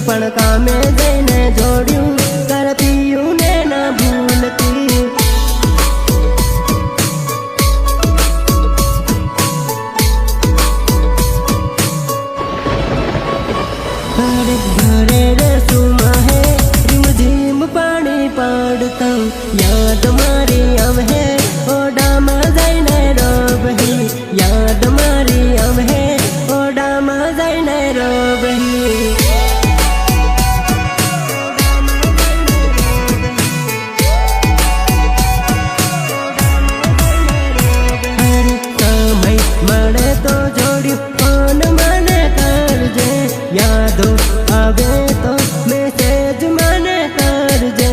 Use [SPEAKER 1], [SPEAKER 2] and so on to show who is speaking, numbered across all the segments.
[SPEAKER 1] पण कामे जईने जोड्યું कर पिયું ने ना भूलती घरे रे सुमा है रिमझिम पानी पड़ता याद मारी आम है ओडा में जईने रोबही याद मारी आम है ओडा में जईने रोबही मरे तो जोड़ी फोन मने करजे यादो आवे तो मैसेज मने करजे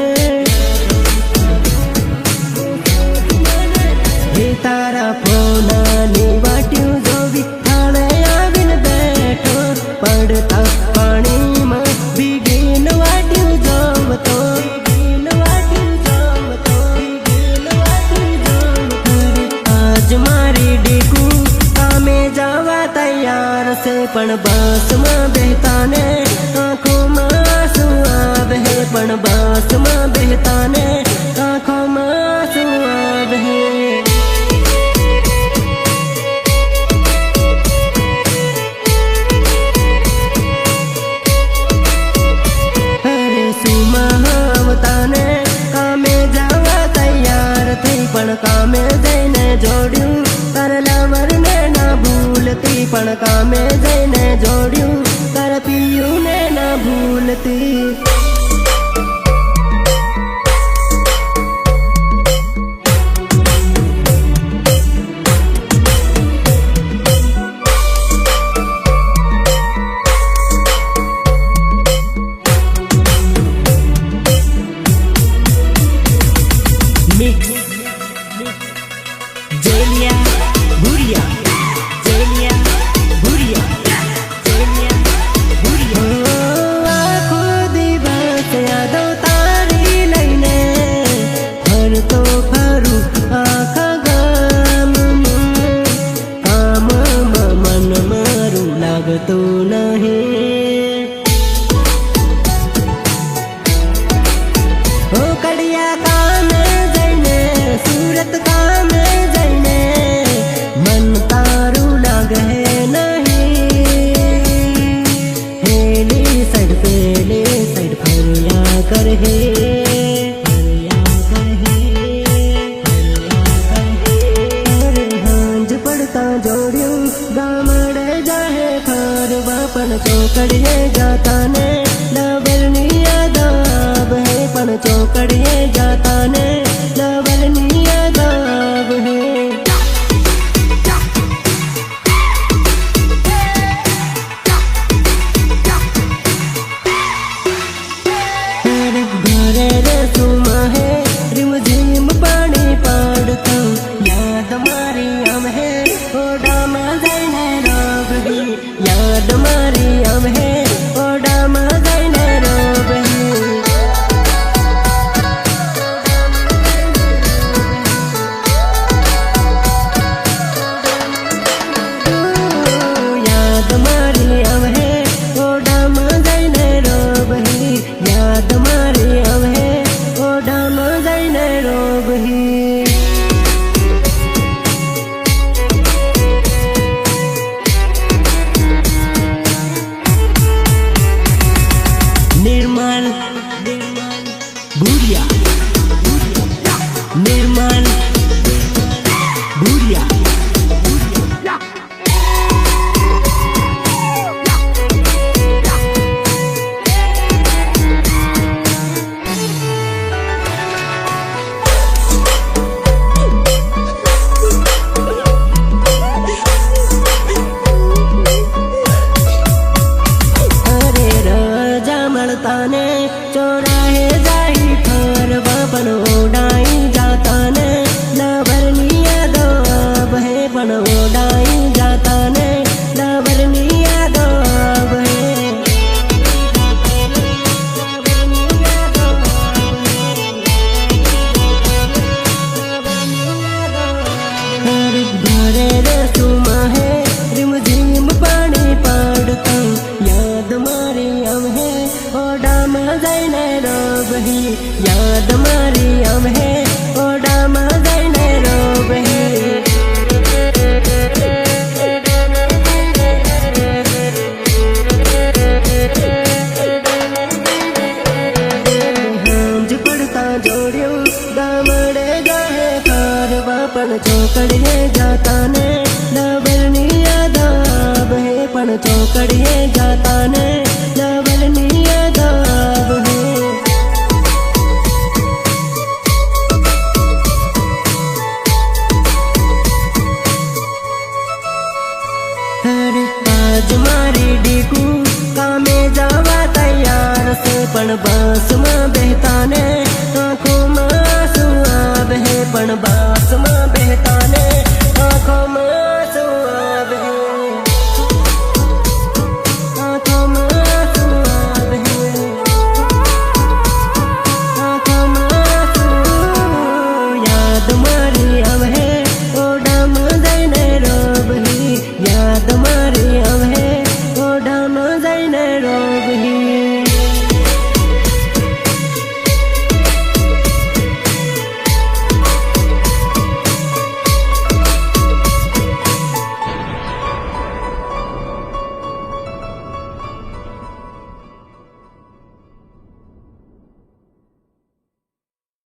[SPEAKER 1] हे तारा फोनानी वाट्यू जोवी थाळे आवीने बैठो पड़ता पाणी में भीगीन वाट्यू जोवतो आज मारी डीकू जावा तैयार से पण बस में बहता ने आँखों में आंसू आवे पण बस में बहता ने आँखों में आंसू आवे अरे सुमा आवता ने कामे जावा तैयार थी पण कामे जईने जोड्યું तार लवर ने ना भूलती पण कामे जईने जोड्યું तार पिયું ने ना भूलती मिक्स जेलिया बुरिया जेलिया बुरिया जेलिया बुरिया आँखो दिवस यादो तारी लईने हर तो फरू आखा गाम काम मन मारू लागतो नहीं ओ कड़िया काम जईने सूरत काम जईने मन तारू लागे नहीं हेली साइड पेले साइड फरिया कर हे हांज पड़ता जोड़ियों गामड़े जाहे खार बापन चौकड़िए जाता ने लवरनी यादाब है पण चौकड़िए जाता ने लवरनी यादाब है घरे रे सुमा है रिमझिम पानी पड़ता याद मारी आम है ओडा में जईने रोबही याद मारी आम है ओडा में जईने रोबही याद मारी आम है ओडा में जईने रोबही याद मारी आम है ओडा में जईने रोबही निर्मल बुरिया निर्मल बुरिया अरे राजा मलता ने चौराहे जाही फर ઓડામાં જઈને રોબહી યાદ મારી અમે ઓડામાં જઈને રોબહી હાંજ પડતા જોડ્યું ગામડે ગાહે ખારવા પણ ચોકડીએ જાતા ને લવરની યાદ આવે પણ ચોકડીએ જાતા ને લવરની યાદ આવે અરે આજ મારી ડીકુ કામે જવા તૈયાર છે પણ બસમાં બેહતા ને આંખોમાં આંસુ આવે પણ